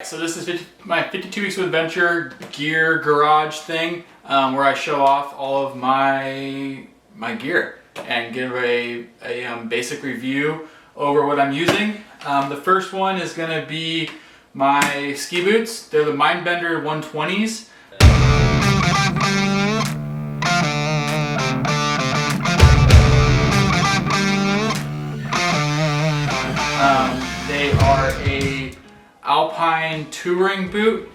So this is my 52 Weeks of Adventure gear garage thing, where I show off all of my gear and give a basic review over what I'm using. The first one is going to be my ski boots. They're the Mindbender 120s. They are a Alpine touring boot.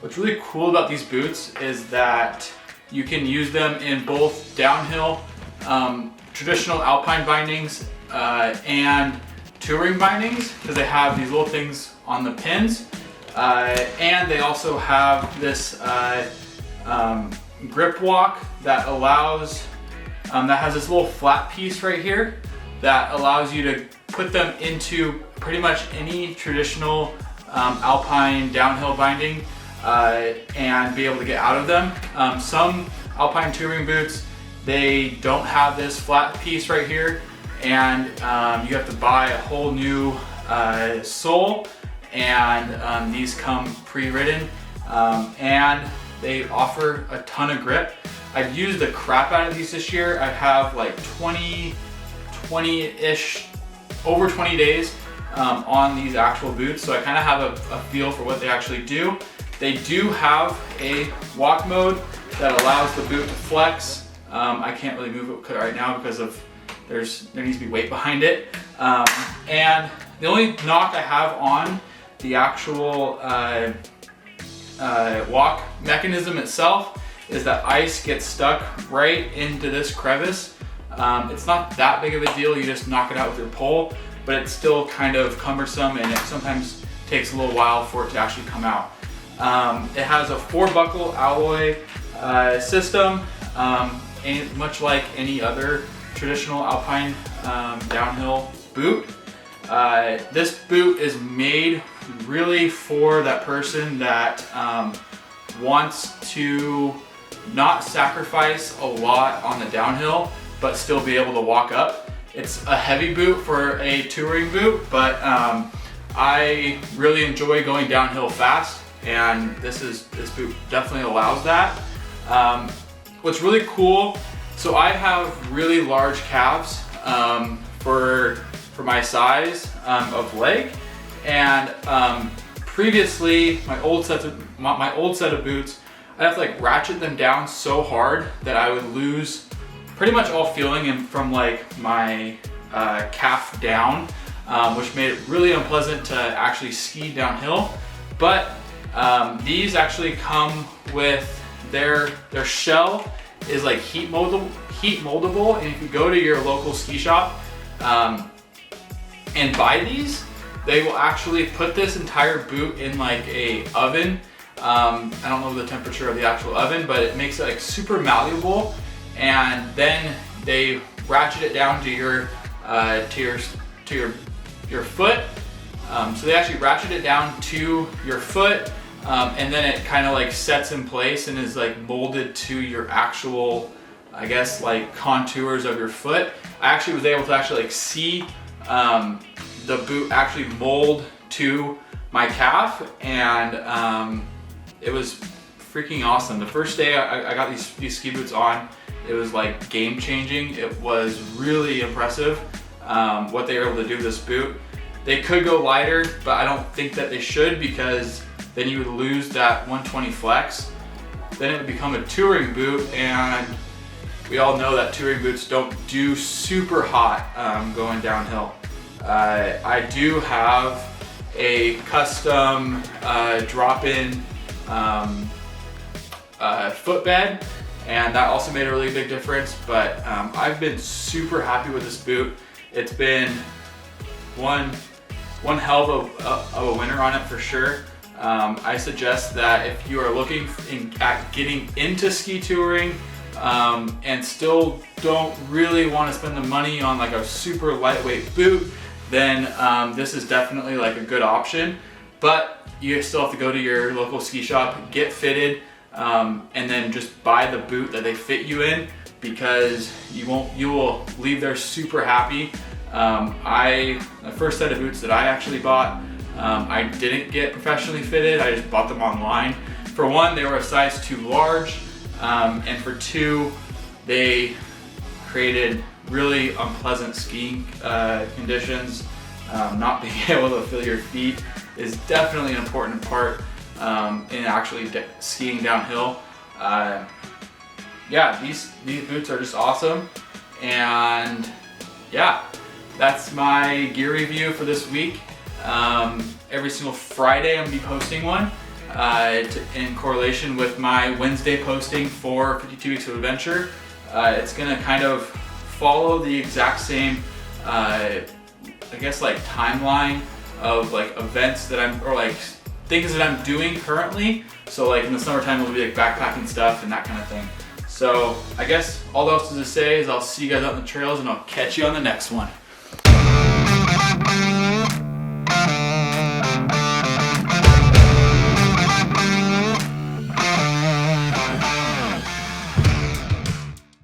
What's really cool about these boots is that you can use them in both downhill, traditional Alpine bindings, and touring bindings, because they have these little things on the pins, and they also have this grip walk that allows, that has this little flat piece right here that allows you to put them into pretty much any traditional Alpine downhill binding and be able to get out of them. Some Alpine touring boots, they don't have this flat piece right here, and you have to buy a whole new sole, and these come pre-ridden, and they offer a ton of grip. I've used the crap out of these this year. I have like 20-ish, over 20 days on these actual boots, so I kind of have a feel for what they actually do. They do have a walk mode that allows the boot to flex. I can't really move it right now because of there needs to be weight behind it. And the only knock I have on the actual walk mechanism itself is that ice gets stuck right into this crevice. It's not that big of a deal, you just knock it out with your pole, but it's still kind of cumbersome, and it sometimes takes a little while for it to actually come out. It has a 4-buckle alloy system, and much like any other traditional Alpine downhill boot. This boot is made really for that person that wants to not sacrifice a lot on the downhill but still be able to walk up. It's a heavy boot for a touring boot, but I really enjoy going downhill fast, and this boot definitely allows that. What's really cool, so I have really large calves for my size of leg, and previously my old set of boots, I'd have to like ratchet them down so hard that I would lose pretty much all feeling from like my calf down, which made it really unpleasant to actually ski downhill. But these actually come with their shell is like heat moldable, and if you go to your local ski shop and buy these, they will actually put this entire boot in like a oven. I don't know the temperature of the actual oven, but it makes it like super malleable, and then they ratchet it down to your foot. So they actually ratchet it down to your foot, and then it kind of like sets in place and is like molded to your actual, I guess, like contours of your foot. I actually was able to actually like see the boot actually mold to my calf, and it was freaking awesome. The first day I got these ski boots on, it was like game changing. It was really impressive what they were able to do with this boot. They could go lighter, but I don't think that they should, because then you would lose that 120 flex. Then it would become a touring boot, and we all know that touring boots don't do super hot going downhill. I do have a custom drop-in footbed, and that also made a really big difference. But I've been super happy with this boot. It's been one hell of a winner on it for sure. I suggest that if you are looking at getting into ski touring and still don't really want to spend the money on like a super lightweight boot, then this is definitely like a good option. But you still have to go to your local ski shop, get fitted, and then just buy the boot that they fit you in, because you will leave there super happy. The first set of boots that I actually bought, I didn't get professionally fitted. I just bought them online. For one, they were a size too large, and for two, they created really unpleasant skiing conditions. Not being able to feel your feet is definitely an important part in actually skiing downhill. Yeah, these boots are just awesome, and yeah, that's my gear review for this week. Every single Friday I'm gonna be posting one in correlation with my Wednesday posting for 52 Weeks of Adventure. It's gonna kind of follow the exact same, I guess, like timeline of like events that or like things that I'm doing currently. So like in the summertime it'll be like backpacking stuff and that kind of thing. So I guess all else to say is I'll see you guys out on the trails, and I'll catch you on the next one.